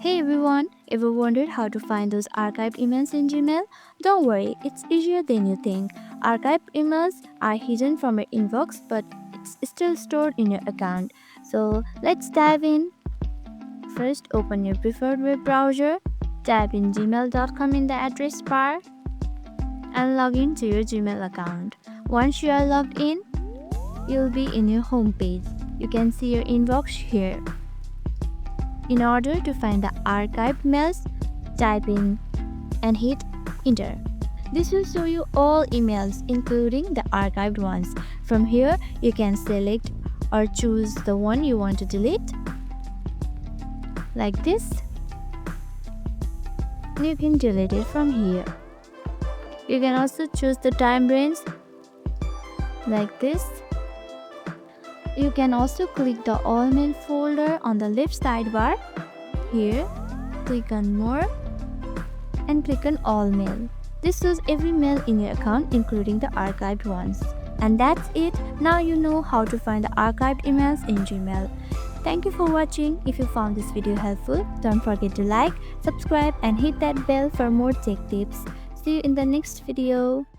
Hey everyone, ever wondered how to find those archived emails in Gmail? Don't worry, it's easier than you think. Archived emails are hidden from your inbox, but it's still stored in your account. So let's dive in. First, open your preferred web browser, type in gmail.com in the address bar, and log in to your Gmail account. Once you are logged in, you'll be in your home page. You can see your inbox here. In order to find the archived mails, type in and hit enter. This will show you all emails including the archived ones. From here, you can select or choose the one you want to delete like this. You can delete it from here. You can also choose the time range like this. You can also click the all mail folder on the left sidebar. Here, click on more and click on all mail. This shows every mail in your account including the archived ones. And that's it. Now you know how to find the archived emails in Gmail. Thank you for watching. If you found this video helpful, don't forget to like, subscribe and hit that bell for more tech tips. See you in the next video.